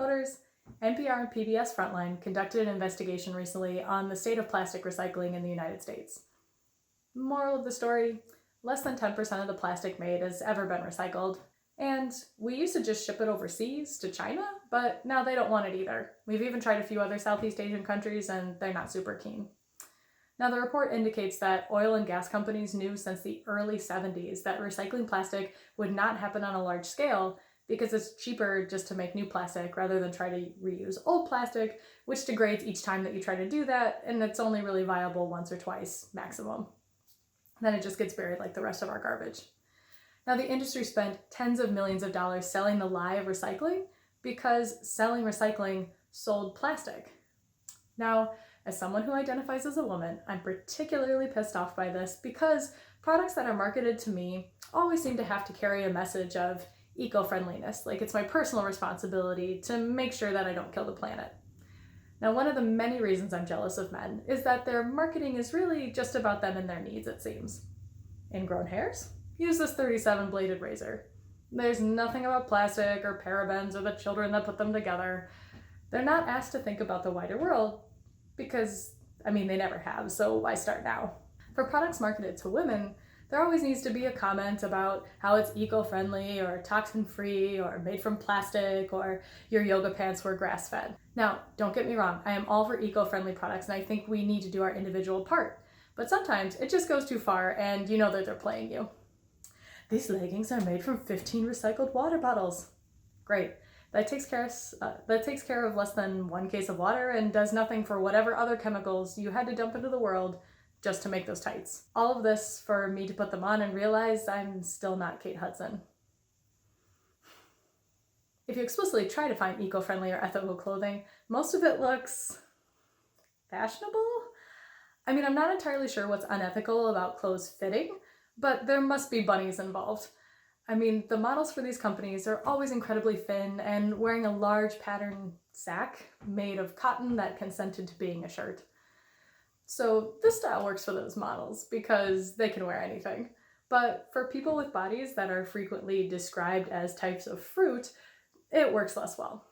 voters, NPR and PBS Frontline conducted an investigation recently on the state of plastic recycling in the United States. Moral of the story, less than 10% of the plastic made has ever been recycled. And we used to just ship it overseas to China, but now they don't want it either. We've even tried a few other Southeast Asian countries and they're not super keen. Now, the report indicates that oil and gas companies knew since the early 70s that recycling plastic would not happen on a large scale because it's cheaper just to make new plastic rather than try to reuse old plastic, which degrades each time that you try to do that, and it's only really viable once or twice maximum. Then it just gets buried like the rest of our garbage. Now, the industry spent tens of millions of dollars selling the lie of recycling because selling recycling sold plastic. Now, as someone who identifies as a woman, I'm particularly pissed off by this because products that are marketed to me always seem to have to carry a message of eco-friendliness, like it's my personal responsibility to make sure that I don't kill the planet. Now, one of the many reasons I'm jealous of men is that their marketing is really just about them and their needs, it seems. Ingrown hairs? Use this 37-bladed razor. There's nothing about plastic or parabens or the children that put them together. They're not asked to think about the wider world because, they never have, so why start now? For products marketed to women, there always needs to be a comment about how it's eco-friendly or toxin-free or made from plastic or your yoga pants were grass-fed. Now, don't get me wrong, I am all for eco-friendly products and I think we need to do our individual part. But sometimes it just goes too far and you know that they're playing you. These leggings are made from 15 recycled water bottles. Great. That takes care of less than 1 case of water and does nothing for whatever other chemicals you had to dump into the world just to make those tights. All of this for me to put them on and realize I'm still not Kate Hudson. If you explicitly try to find eco-friendly or ethical clothing, most of it looks fashionable? I'm not entirely sure what's unethical about clothes fitting, but there must be bunnies involved. The models for these companies are always incredibly thin and wearing a large pattern sack made of cotton that consented to being a shirt. So this style works for those models because they can wear anything. But for people with bodies that are frequently described as types of fruit, it works less well.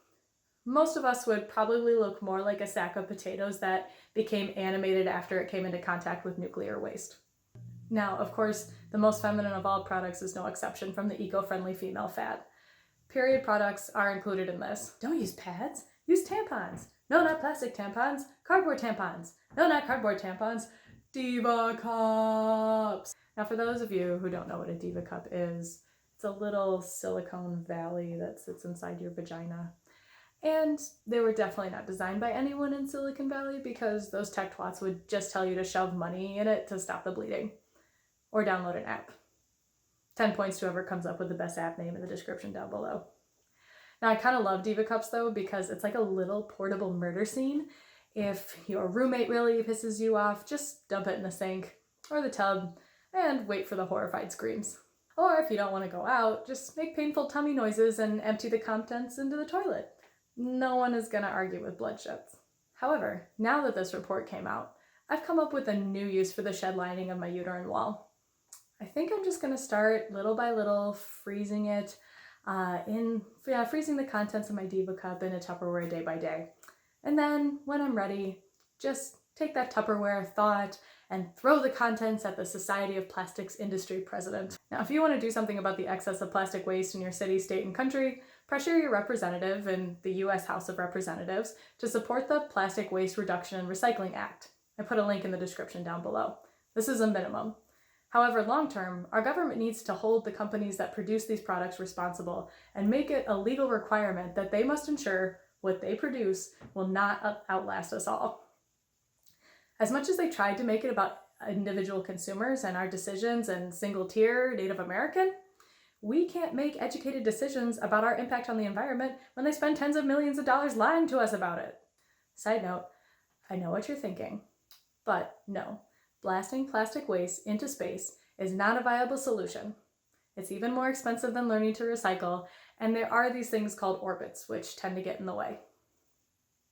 Most of us would probably look more like a sack of potatoes that became animated after it came into contact with nuclear waste. Now, of course, the most feminine of all products is no exception from the eco-friendly female fad. Period products are included in this. Don't use pads, use tampons. No, not plastic tampons, cardboard tampons. No, not cardboard tampons, Diva cups. Now, for those of you who don't know what a Diva cup is, it's a little silicone valley that sits inside your vagina. And they were definitely not designed by anyone in Silicon Valley because those tech twats would just tell you to shove money in it to stop the bleeding. Or download an app. 10 points to whoever comes up with the best app name in the description down below. Now, I kind of love Diva cups though because it's like a little portable murder scene. If your roommate really pisses you off, just dump it in the sink or the tub and wait for the horrified screams. Or if you don't want to go out, just make painful tummy noises and empty the contents into the toilet. No one is going to argue with bloodsheds. However, now that this report came out, I've come up with a new use for the shed lining of my uterine wall. I think I'm just going to start little by little freezing it freezing the contents of my Diva cup in a Tupperware day by day. And then when I'm ready, just take that Tupperware, thaw it, and throw the contents at the Society of Plastics Industry president. Now, if you want to do something about the excess of plastic waste in your city, state, and country, pressure your representative in the U.S. House of Representatives to support the Plastic Waste Reduction and Recycling Act. I put a link in the description down below. This is a minimum. However, long-term, our government needs to hold the companies that produce these products responsible and make it a legal requirement that they must ensure what they produce will not outlast us all. As much as they tried to make it about individual consumers and our decisions and single-tier Native American, we can't make educated decisions about our impact on the environment when they spend tens of millions of dollars lying to us about it. Side note, I know what you're thinking, but no. Blasting plastic waste into space is not a viable solution. It's even more expensive than learning to recycle, and there are these things called orbits, which tend to get in the way.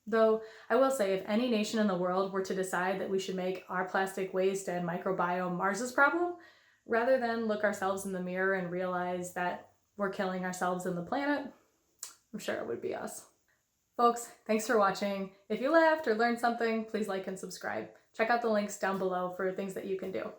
Though, I will say, if any nation in the world were to decide that we should make our plastic waste and microbiome Mars's problem, rather than look ourselves in the mirror and realize that we're killing ourselves and the planet, I'm sure it would be us. Folks, thanks for watching. If you laughed or learned something, please like and subscribe. Check out the links down below for things that you can do.